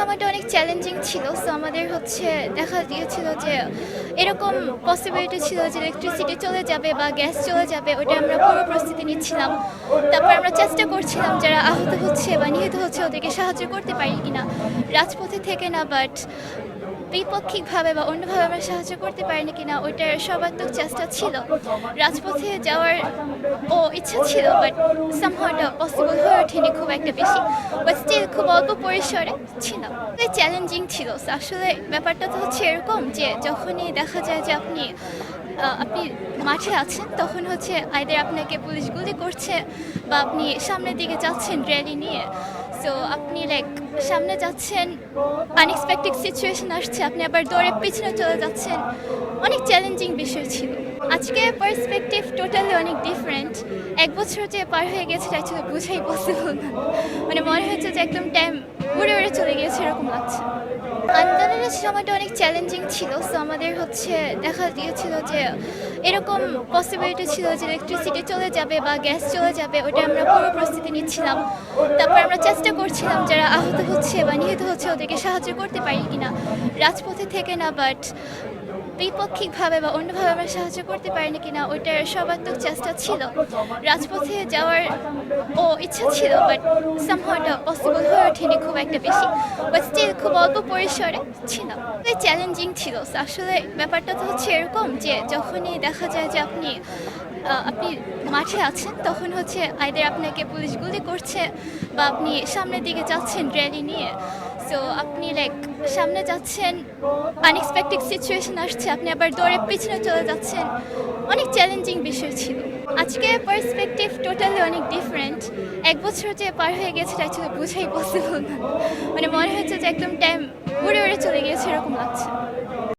সময়টা অনেক চ্যালেঞ্জিং ছিল। সো আমাদের দেখা গিয়েছিল যে এরকম পসিবিলিটি ছিল যে ইলেকট্রিসিটি চলে যাবে বা গ্যাস চলে যাবে, ওটা আমরা পূর্ব প্রস্তুতি নিচ্ছিলাম। তারপর আমরা চেষ্টা করছিলাম যারা আহত হচ্ছে বা নিহত হচ্ছে ওদেরকে সাহায্য করতে পারি কিনা। রাজপথে থেকে না, বাট দ্বিপাক্ষিকভাবে বা অন্যভাবে আমরা সাহায্য করতে পারিনি কিনা ওইটার সর্বাত্মক চেষ্টা ছিল। রাজপথে যাওয়ার ইচ্ছা ছিল, বাট সামহাও এটা পসিবল হয়ে ওঠেনি খুব একটা বেশি। বাট স্টিল খুব অল্প পরিসরে ছিল। চ্যালেঞ্জিং ছিল। So আসলে ব্যাপারটা তো এরকম যে যখনই দেখা যায় যে আপনি মাঠে আছেন, তখন আইদার আপনাকে পুলিশ গুলি করছে বা আপনি সামনের দিকে যাচ্ছেন র্যালি নিয়ে। সো আপনি সামনে যাচ্ছেন, আনএক্সপেক্টেড সিচুয়েশন আসছে, আপনি আবার দৌড়ে পিছনে চলে যাচ্ছেন। অনেক চ্যালেঞ্জিং বিষয় ছিল। আজকে পার্সপেক্টিভ টোটালি অনেক ডিফারেন্ট। ১ বছর যে পার হয়ে গেছে এটা আসলে বোঝাই পসিবল না। মানে মনে হচ্ছে যে একদম টাইম উড়ে উড়ে চলে গিয়েছে এরকম লাগছে। আন্দোলনের সময়টা অনেক চ্যালেঞ্জিং ছিল। সো আমাদের দেখা গিয়েছিল যে এরকম পসিবিলিটি ছিল যে ইলেকট্রিসিটি চলে যাবে বা গ্যাস চলে যাবে, ওটা আমরা পূর্ব প্রস্তুতি নিচ্ছিলাম। তারপর আমরা চেষ্টা করছিলাম যারা আহত হচ্ছে বা নিহত হচ্ছে ওদেরকে সাহায্য করতে পারি কিনা। রাজপথে থেকে না, বাট দ্বিপাক্ষিকভাবে বা অন্যভাবে আমরা সাহায্য করতে পারিনি কিনা ওইটার সর্বাত্মক চেষ্টা ছিল। রাজপথে যাওয়ার ইচ্ছা ছিল, বাট সামহাও এটা পসিবল হয়ে ওঠেনি খুব একটা বেশি। বাট স্টিল খুব অল্প পরিসরে ছিল। চ্যালেঞ্জিং ছিল। So আসলে ব্যাপারটা তো এরকম যে যখনই দেখা যায় যে আপনি মাঠে আছেন, তখন আইদার আপনাকে পুলিশ গুলি করছে বা আপনি সামনের দিকে যাচ্ছেন র্যালি নিয়ে। সো আপনি সামনে যাচ্ছেন, আনএক্সপেক্টেড সিচুয়েশন আসছে, আপনি আবার দৌড়ে পিছনে চলে যাচ্ছেন। অনেক চ্যালেঞ্জিং বিষয় ছিল। আজকে পার্সপেক্টিভ টোটালি অনেক ডিফারেন্ট। ১ বছর যে পার হয়ে গেছে এটা আসলে বোঝাই পসিবল না। মানে মনে হচ্ছে যে একদম টাইম